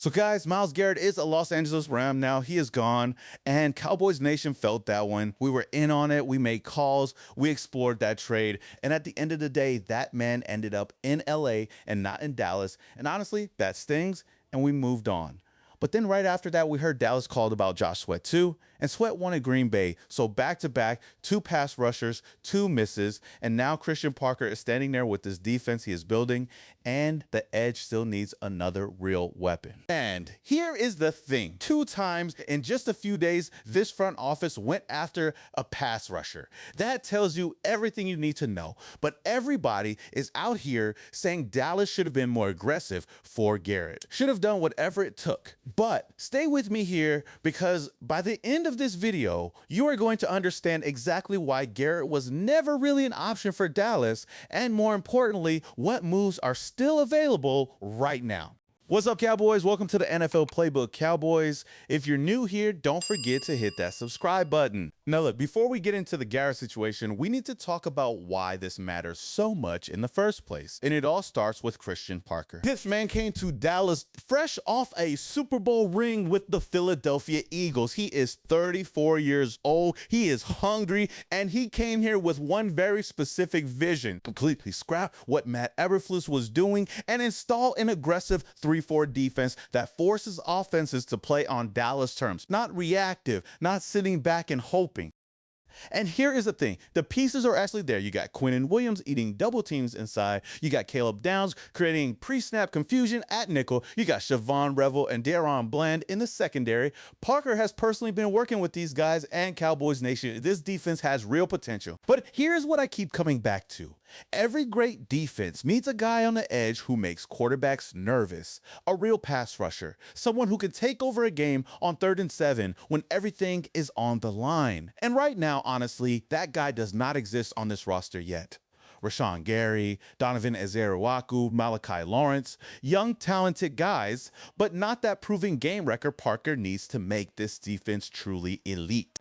So guys, Myles Garrett is a Los Angeles Ram now. He is gone, and Cowboys Nation felt that one. We were in on it. We made calls. We explored that trade. And at the end of the day, that man ended up in LA and not in Dallas. And honestly, that stings, and we moved on. But then right after that, we heard Dallas called about Josh Sweat too, and Sweat wanted Green Bay. So back to back, two pass rushers, two misses, and now Christian Parker is standing there with this defense he is building, and the edge still needs another real weapon. And here is the thing. 2 times in just a few days, this front office went after a pass rusher. That tells you everything you need to know. But everybody is out here saying Dallas should have been more aggressive for Garrett. Should have done whatever it took. But stay with me here, because by the end of this video, you are going to understand exactly why Garrett was never really an option for Dallas, and more importantly, what moves are still available right now. What's up, Cowboys? Welcome to the NFL Playbook, Cowboys. If you're new here, don't forget to hit that subscribe button. Now look, before we get into the Garrett situation, we need to talk about why this matters so much in the first place. And it all starts with Christian Parker. This man came to Dallas fresh off a Super Bowl ring with the Philadelphia Eagles. He is 34 years old. He is hungry, and he came here with one very specific vision: completely scrap what Matt Eberflus was doing and install an aggressive 3-4 defense that forces offenses to play on Dallas terms, not reactive, not sitting back and hoping. And here is the thing. The pieces are actually there. You got Quinnen Williams eating double teams inside. You got Caleb Downs creating pre-snap confusion at nickel. You got Siobhan Revel and Daron Bland in the secondary. Parker has personally been working with these guys, and Cowboys Nation, this defense has real potential. But here's what I keep coming back to. Every great defense needs a guy on the edge who makes quarterbacks nervous, a real pass rusher, someone who can take over a game on 3rd and 7 when everything is on the line. And right now, honestly, that guy does not exist on this roster yet. Rashan Gary, Donovan Ezeiruaku, Malachi Lawrence, young talented guys, but not that proven game record Parker needs to make this defense truly elite.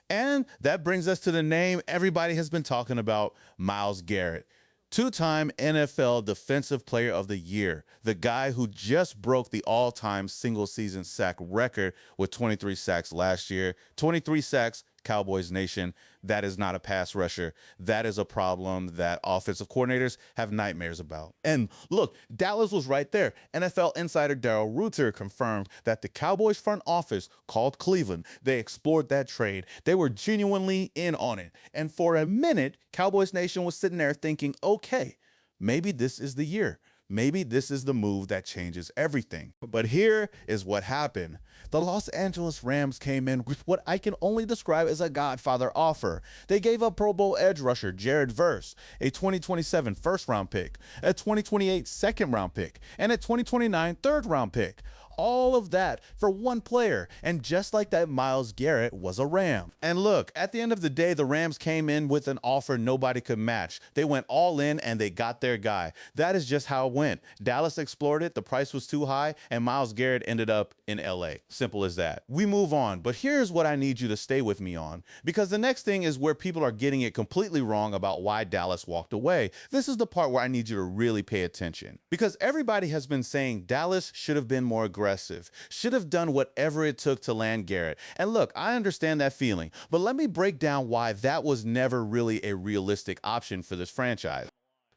And that brings us to the name everybody has been talking about, Myles Garrett. 2-time NFL Defensive Player of the Year, the guy who just broke the all-time single-season sack record with 23 sacks last year. 23 sacks, Cowboys Nation. That is not a pass rusher. That is a problem that offensive coordinators have nightmares about. And look, Dallas was right there. NFL insider Darrell Reuter confirmed that the Cowboys front office called Cleveland. They explored that trade. They were genuinely in on it. And for a minute, Cowboys Nation was sitting there thinking, okay, maybe this is the year. Maybe this is the move that changes everything. But here is what happened. The Los Angeles Rams came in with what I can only describe as a Godfather offer. They gave up Pro Bowl edge rusher Jared Verse, a 2027 first-round pick, a 2028 second-round pick, and a 2029 third-round pick. All of that for one player. And just like that, Myles Garrett was a Ram. And look, at the end of the day, the Rams came in with an offer nobody could match. They went all in and they got their guy. That is just how it went. Dallas explored it, the price was too high, and Myles Garrett ended up in LA. Simple as that. We move on, but here's what I need you to stay with me on, because the next thing is where people are getting it completely wrong about why Dallas walked away. This is the part where I need you to really pay attention, because everybody has been saying Dallas should have been more aggressive, should have done whatever it took to land Garrett. And look, I understand that feeling, but let me break down why that was never really a realistic option for this franchise.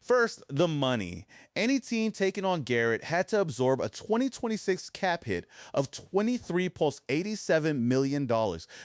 First, the money. Any team taking on Garrett had to absorb a 2026 cap hit of $23.87 million.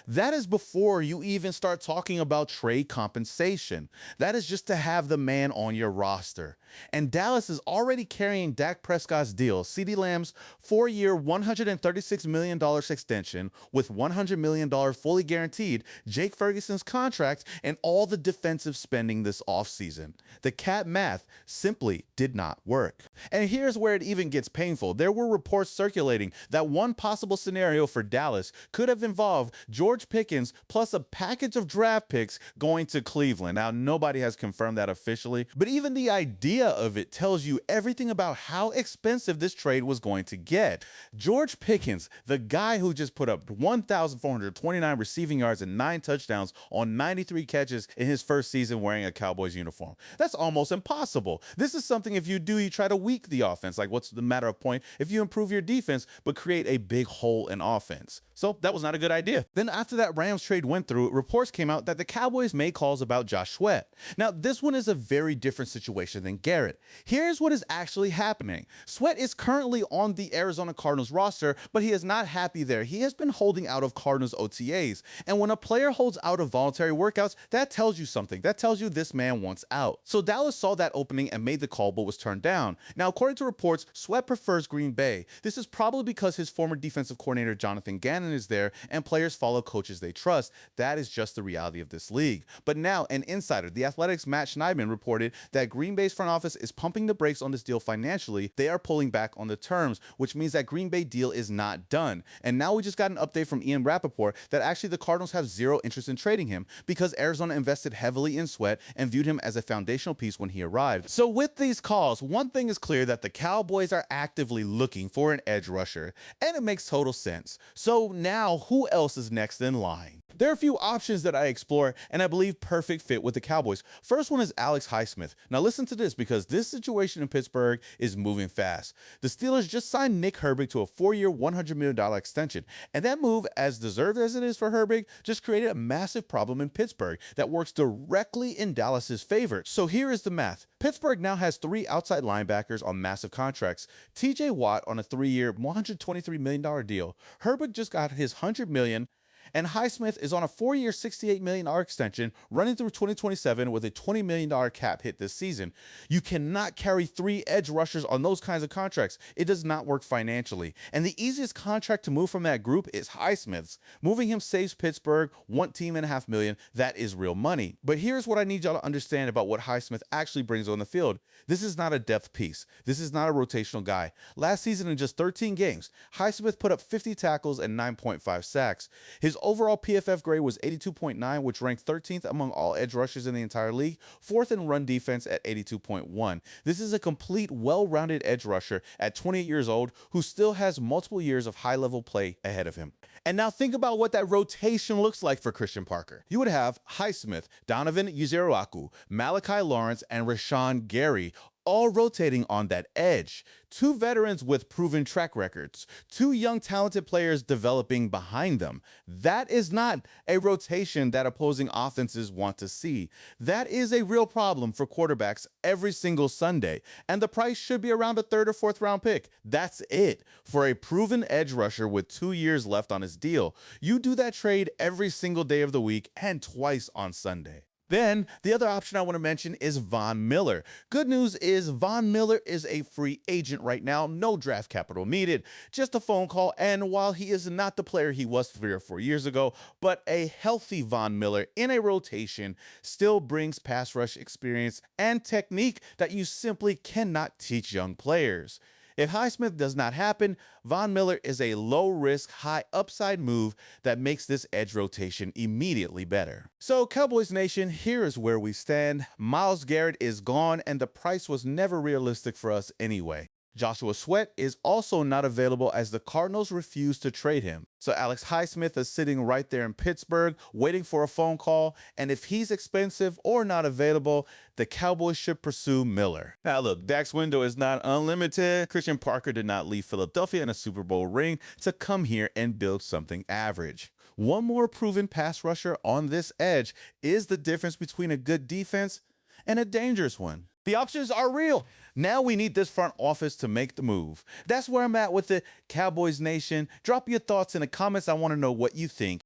That is before you even start talking about trade compensation. That is just to have the man on your roster. And Dallas is already carrying Dak Prescott's deal, CeeDee Lamb's 4-year, $136 million extension with $100 million fully guaranteed, Jake Ferguson's contract, and all the defensive spending this offseason. The cap math simply did not work. And here's where it even gets painful. There were reports circulating that one possible scenario for Dallas could have involved George Pickens plus a package of draft picks going to Cleveland. Now, nobody has confirmed that officially, but even the idea of it tells you everything about how expensive this trade was going to get. George Pickens, the guy who just put up 1,429 receiving yards and 9 touchdowns on 93 catches in his first season wearing a Cowboys uniform. That's almost impossible impossible. This is something if you do, you try to weak the offense. Like, what's the matter of point if you improve your defense but create a big hole in offense? So that was not a good idea. Then after that Rams trade went through, reports came out that the Cowboys made calls about Josh Sweat. Now, this one is a very different situation than Garrett. Here's what is actually happening. Sweat is currently on the Arizona Cardinals roster, but he is not happy there. He has been holding out of Cardinals OTAs. And when a player holds out of voluntary workouts, that tells you something. That tells you this man wants out. So Dallas saw that opening and made the call, but was turned down. Now, according to reports, Sweat prefers Green Bay. This is probably because his former defensive coordinator, Jonathan Gannon, is there, and players follow coaches they trust. That is just the reality of this league. But now, an insider, The Athletic's Matt Schneidman, reported that Green Bay's front office is pumping the brakes on this deal financially. They are pulling back on the terms, which means that Green Bay deal is not done. And now we just got an update from Ian Rappaport that actually the Cardinals have zero interest in trading him because Arizona invested heavily in Sweat and viewed him as a foundational piece when he arrived. So with these calls, one thing is clear, that the Cowboys are actively looking for an edge rusher, and it makes total sense. So now who else is next in line? There are a few options that I explore and I believe perfect fit with the Cowboys. First one is Alex Highsmith. Now listen to this, because this situation in Pittsburgh is moving fast. The Steelers just signed Nick Herbig to a 4-year, $100 million extension. And that move, as deserved as it is for Herbig, just created a massive problem in Pittsburgh that works directly in Dallas's favor. So here is the math. Pittsburgh now has 3 outside linebackers on massive contracts. TJ Watt on a 3-year, $123 million deal. Herbig just got his $100 million. And Highsmith is on a 4-year, $68 million extension running through 2027 with a $20 million cap hit this season. You cannot carry 3 edge rushers on those kinds of contracts. It does not work financially. And the easiest contract to move from that group is Highsmith's. Moving him saves Pittsburgh $1.5 million. That is real money. But here's what I need y'all to understand about what Highsmith actually brings on the field. This is not a depth piece. This is not a rotational guy. Last season, in just 13 games, Highsmith put up 50 tackles and 9.5 sacks. His overall PFF grade was 82.9, which ranked 13th among all edge rushers in the entire league, 4th in run defense at 82.1. This is a complete, well-rounded edge rusher at 28 years old who still has multiple years of high-level play ahead of him. And now think about what that rotation looks like for Christian Parker. You would have Highsmith, Donovan Ezeiruaku, Malachi Lawrence, and Rashan Gary all rotating on that edge. 2 veterans with proven track records, 2 young talented players developing behind them. That is not a rotation that opposing offenses want to see. That is a real problem for quarterbacks every single Sunday, and the price should be around a 3rd or 4th round pick. That's it for a proven edge rusher with 2 years left on his deal. You do that trade every single day of the week and twice on Sunday. Then the other option I want to mention is Von Miller. Good news is Von Miller is a free agent right now, no draft capital needed, just a phone call. And while he is not the player he was 3 or 4 years ago, but a healthy Von Miller in a rotation still brings pass rush experience and technique that you simply cannot teach young players. If Highsmith does not happen, Von Miller is a low-risk, high-upside move that makes this edge rotation immediately better. So, Cowboys Nation, here is where we stand. Myles Garrett is gone, and the price was never realistic for us anyway. Joshua Sweat is also not available as the Cardinals refuse to trade him. So Alex Highsmith is sitting right there in Pittsburgh waiting for a phone call, and if he's expensive or not available, the Cowboys should pursue Miller. Now look, Dak's window is not unlimited. Christian Parker did not leave Philadelphia in a Super Bowl ring to come here and build something average. One more proven pass rusher on this edge is the difference between a good defense and a dangerous one. The options are real. Now we need this front office to make the move. That's where I'm at with the Cowboys Nation. Drop your thoughts in the comments. I want to know what you think.